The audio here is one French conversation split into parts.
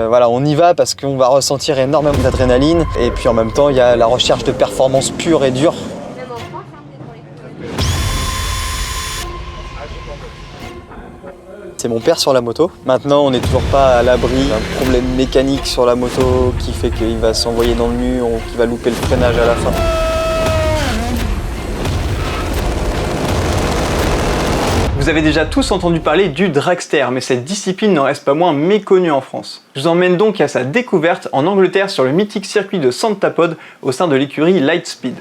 Voilà, on y va parce qu'on va ressentir énormément d'adrénaline et puis en même temps il y a la recherche de performance pure et dure. C'est mon père sur la moto. Maintenant, on n'est toujours pas à l'abri d'un problème mécanique sur la moto qui fait qu'il va s'envoyer dans le mur ou qu'il va louper le freinage à la fin. Vous avez déjà tous entendu parler du dragster, mais cette discipline n'en reste pas moins méconnue en France. Je vous emmène donc à sa découverte en Angleterre sur le mythique circuit de Santapod au sein de l'écurie Lightspeed.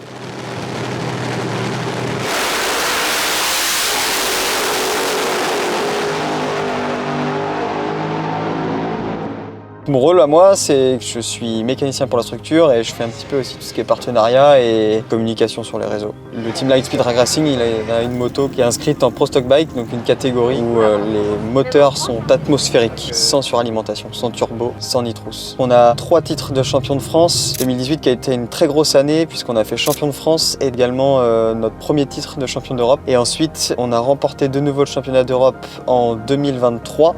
Mon rôle à moi, c'est que je suis mécanicien pour la structure et je fais un petit peu aussi tout ce qui est partenariat et communication sur les réseaux. Le team Lightspeed Drag Racing, il a une moto qui est inscrite en Pro Stock Bike, donc une catégorie où les moteurs sont atmosphériques, sans suralimentation, sans turbo, sans nitrous. On a 3 titres de champion de France, 2018 qui a été une très grosse année puisqu'on a fait champion de France et également notre premier titre de champion d'Europe. Et ensuite, on a remporté de nouveau le championnat d'Europe en 2023.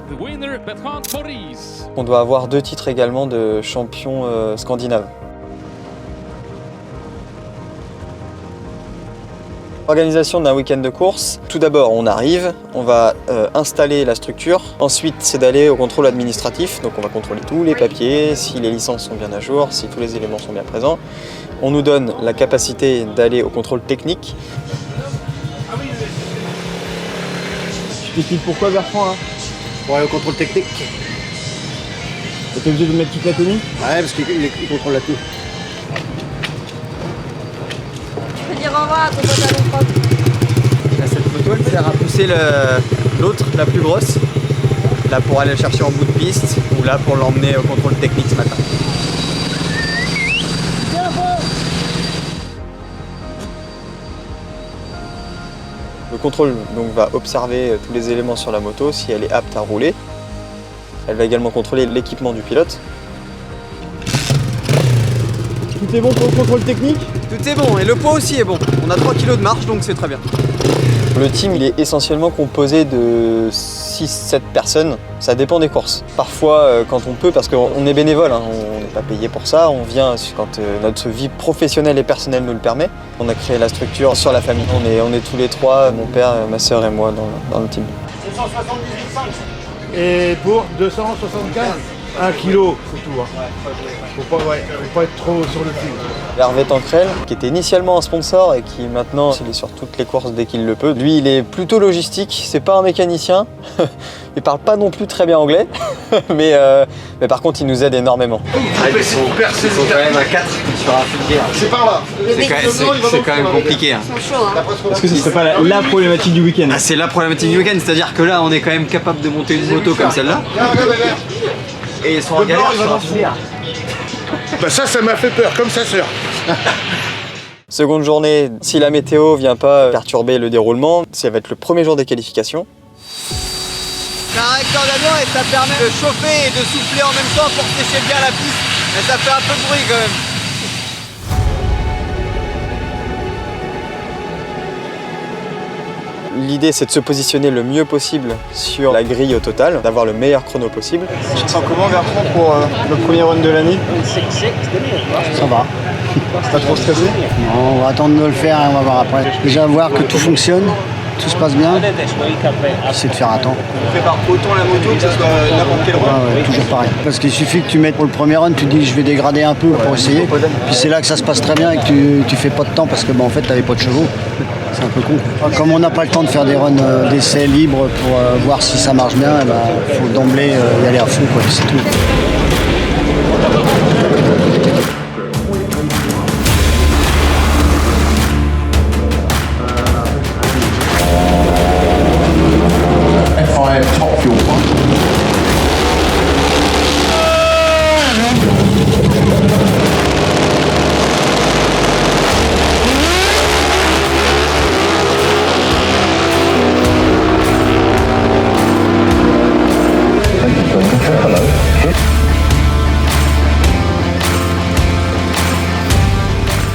On doit avoir 2 titres également de champion scandinave. Organisation d'un week-end de course. Tout d'abord, on arrive, on va installer la structure. Ensuite, c'est d'aller au contrôle administratif. Donc on va contrôler tous les papiers, si les licences sont bien à jour, si tous les éléments sont bien présents. On nous donne la capacité d'aller au contrôle technique. Tu t'expliques pourquoi Bertrand là? Pour aller au contrôle technique. T'es obligé de mettre toute la tenue? Ouais, parce qu'il contrôle la tenue. Tu peux dire au revoir à ton pantalon propre. Cette moto, elle sert à pousser l'autre, la plus grosse. Là pour aller le chercher en bout de piste ou là pour l'emmener au contrôle technique ce matin. Le contrôle donc, va observer tous les éléments sur la moto, si elle est apte à rouler. Elle va également contrôler l'équipement du pilote. Tout est bon pour le contrôle technique? Tout est bon et le poids aussi est bon. On a 3 kg de marche donc c'est très bien. Le team il est essentiellement composé de 6-7 personnes. Ça dépend des courses. Parfois quand on peut, parce qu'on est bénévole, hein, on n'est pas payé pour ça. On vient quand notre vie professionnelle et personnelle nous le permet. On a créé la structure sur la famille. On est tous les 3, mon père, ma soeur et moi dans le team. 278,5. Et pour 275? 1 kg, c'est tout. Hein. Faut pas être trop sur le fil. Hervé Tancrel, qui était initialement un sponsor et qui maintenant il est sur toutes les courses dès qu'il le peut. Lui, il est plutôt logistique, c'est pas un mécanicien. Il parle pas non plus très bien anglais, mais par contre, il nous aide énormément. Ils sont quand même à 4 sur un fil. C'est par là. C'est quand même compliqué. Hein. Ils sont chauds, hein. Est-ce que ce serait pas la problématique du week-end? Ah, c'est la problématique du week-end, c'est-à-dire que là, on est quand même capable de monter une moto comme celle-là. Et ils sont en galère sur un fil. Bah ça m'a fait peur, comme sa sœur. Seconde journée, si la météo vient pas perturber le déroulement, ça va être le premier jour des qualifications. C'est un réacteur d'avion et ça permet de chauffer et de souffler en même temps pour sécher bien la piste. Mais ça fait un peu de bruit quand même. L'idée c'est de se positionner le mieux possible sur la grille au total, d'avoir le meilleur chrono possible. Tu te sens comment Bertrand pour le premier run de l'année? Ça va. Pas trop stressé? On va attendre de le faire et on va voir après. Déjà voir que tout fonctionne, tout se passe bien, c'est de faire un temps. On prépare autant la moto que ce soit n'importe quel run. Ouais, toujours pareil. Parce qu'il suffit que tu mettes pour le premier run, tu te dis je vais dégrader un peu pour essayer. Puis c'est là que ça se passe très bien et que tu fais pas de temps parce que en fait tu n'avais pas de chevaux. C'est un peu con. Comme on n'a pas le temps de faire des runs d'essai libres pour voir si ça marche bien, il faut d'emblée y aller à fond, c'est tout.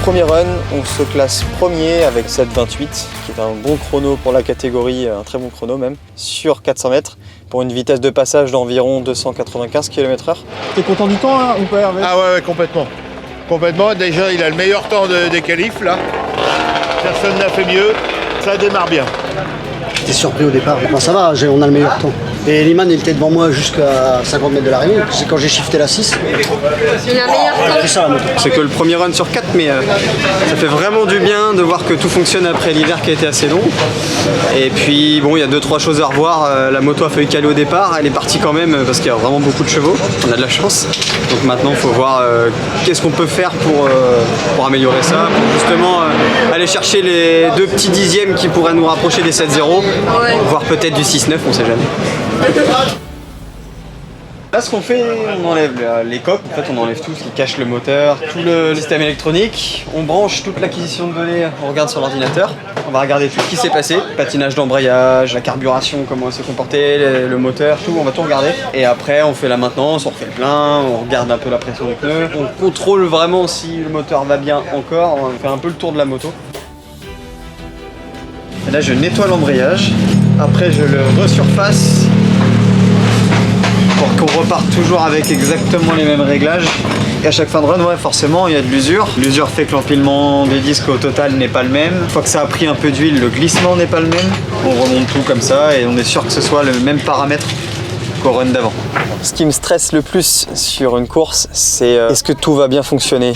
Premier run, on se classe premier avec 7,28, qui est un bon chrono pour la catégorie, un très bon chrono même, sur 400 mètres. pour une vitesse de passage d'environ 295 km/h. T'es content du temps là ou pas, Hervé? Ah ouais, complètement. Complètement. Déjà, il a le meilleur temps des qualifs, là. Personne n'a fait mieux. Ça démarre bien. J'étais surpris au départ. Bon, ça va, on a le meilleur temps. Et Liman, il était devant moi jusqu'à 50 mètres de l'arrivée. C'est quand j'ai shifté la 6. Il a meilleur C'est temps. ça la moto. C'est que le premier run sur 4, mais ça fait vraiment du bien de voir que tout fonctionne après l'hiver qui a été assez long. Et puis bon, il y a 2-3 choses à revoir. La moto a failli caler au départ, elle est partie quand même parce qu'il y a vraiment beaucoup de chevaux. On a de la chance. Donc maintenant, il faut voir qu'est-ce qu'on peut faire pour améliorer ça, pour justement aller chercher les 2 petits dixièmes qui pourraient nous rapprocher des 7-0, voire peut-être du 6-9, on sait jamais. Là, ce qu'on fait, on enlève les coques, en fait, on enlève tout ce qui cache le moteur, tout le système électronique, on branche toute l'acquisition de données, on regarde sur l'ordinateur, on va regarder tout ce qui s'est passé, patinage d'embrayage, la carburation, comment elle s'est comportée, le moteur, tout, on va tout regarder. Et après, on fait la maintenance, on refait le plein, on regarde un peu la pression des pneus, on contrôle vraiment si le moteur va bien encore, on fait un peu le tour de la moto. Et là, je nettoie l'embrayage, après je le resurface pour qu'on reparte toujours avec exactement les mêmes réglages. Et à chaque fin de run, ouais, forcément, il y a de l'usure. L'usure fait que l'empilement des disques au total n'est pas le même. Une fois que ça a pris un peu d'huile, le glissement n'est pas le même. On remonte tout comme ça et on est sûr que ce soit le même paramètre qu'au run d'avant. Ce qui me stresse le plus sur une course, c'est est-ce que tout va bien fonctionner?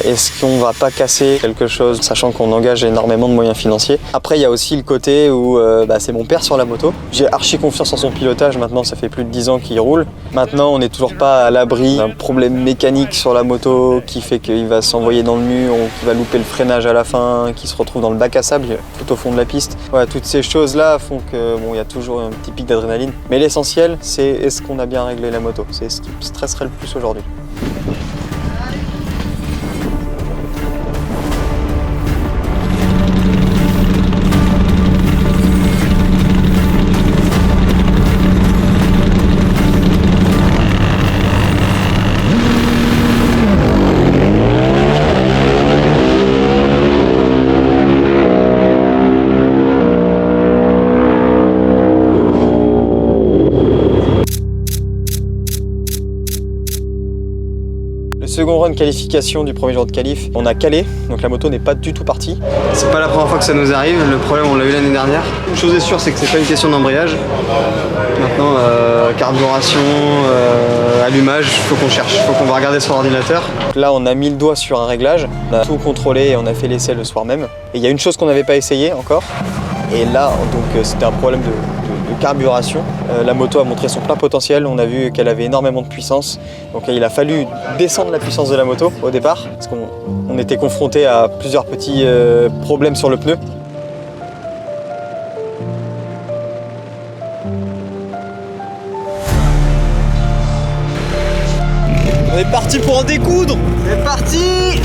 Est-ce qu'on va pas casser quelque chose, sachant qu'on engage énormément de moyens financiers. Après, il y a aussi le côté où c'est mon père sur la moto. J'ai archi confiance en son pilotage, maintenant ça fait plus de 10 ans qu'il roule. Maintenant, on n'est toujours pas à l'abri d'un problème mécanique sur la moto qui fait qu'il va s'envoyer dans le mur, qu'il va louper le freinage à la fin, qu'il se retrouve dans le bac à sable tout au fond de la piste. Ouais, toutes ces choses-là font que il y a toujours un petit pic d'adrénaline. Mais l'essentiel, c'est est-ce qu'on a bien réglé la moto. C'est ce qui me stresserait le plus aujourd'hui. Second run qualification du premier jour de qualif, on a calé, donc la moto n'est pas du tout partie. C'est pas la première fois que ça nous arrive, le problème on l'a eu l'année dernière. Une chose est sûre, c'est que c'est pas une question d'embrayage. Maintenant, carburation, allumage, faut qu'on cherche, faut qu'on va regarder sur l'ordinateur. Là on a mis le doigt sur un réglage, on a tout contrôlé et on a fait l'essai le soir même. Et il y a une chose qu'on n'avait pas essayé encore, et là donc c'était un problème de carburation. La moto a montré son plein potentiel, on a vu qu'elle avait énormément de puissance. Donc il a fallu descendre la puissance de la moto au départ, parce qu'on était confronté à plusieurs petits problèmes sur le pneu. On est parti pour en découdre. C'est parti.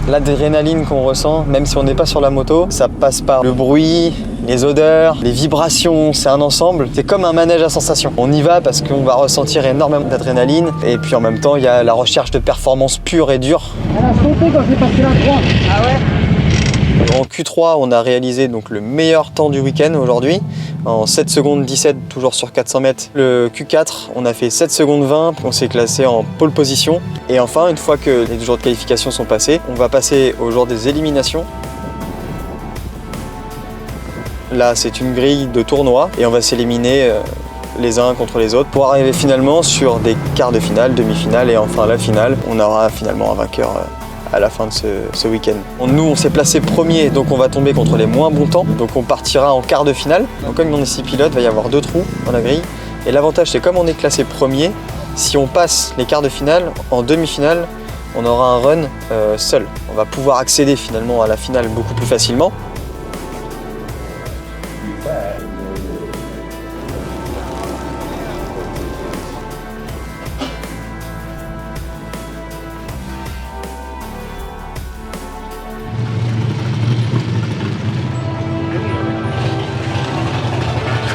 L'adrénaline qu'on ressent, même si on n'est pas sur la moto, ça passe par le bruit, les odeurs, les vibrations, c'est un ensemble. C'est comme un manège à sensations. On y va parce qu'on va ressentir énormément d'adrénaline et puis en même temps, il y a la recherche de performance pure et dure. Elle a sauté quand j'ai passé la 3. Ah ouais? En Q3, on a réalisé donc le meilleur temps du week-end aujourd'hui, en 7 secondes 17, toujours sur 400 mètres. Le Q4, on a fait 7 secondes 20, on s'est classé en pole position. Et enfin, une fois que les jours de qualification sont passés, on va passer au jour des éliminations. Là, c'est une grille de tournoi et on va s'éliminer les uns contre les autres pour arriver finalement sur des quarts de finale, demi-finale et enfin la finale. On aura finalement un vainqueur à la fin de ce week-end. Nous, on s'est placé premier, donc on va tomber contre les moins bons temps. Donc on partira en quart de finale. Donc comme on est 6 pilotes, il va y avoir 2 trous dans la grille. Et l'avantage, c'est comme on est classé premier, si on passe les quarts de finale, en demi-finale, on aura un run seul. On va pouvoir accéder finalement à la finale beaucoup plus facilement.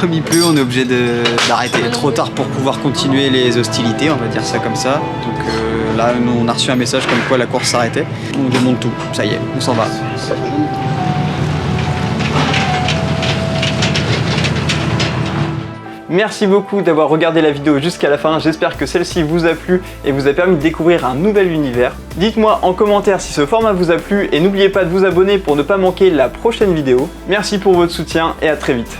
comme il pleut, on est obligé d'arrêter. Trop tard pour pouvoir continuer les hostilités, on va dire ça comme ça. Donc là, nous, on a reçu un message comme quoi la course s'arrêtait. On démonte tout, ça y est, on s'en va. Merci beaucoup d'avoir regardé la vidéo jusqu'à la fin, j'espère que celle-ci vous a plu et vous a permis de découvrir un nouvel univers. Dites-moi en commentaire si ce format vous a plu et n'oubliez pas de vous abonner pour ne pas manquer la prochaine vidéo. Merci pour votre soutien et à très vite.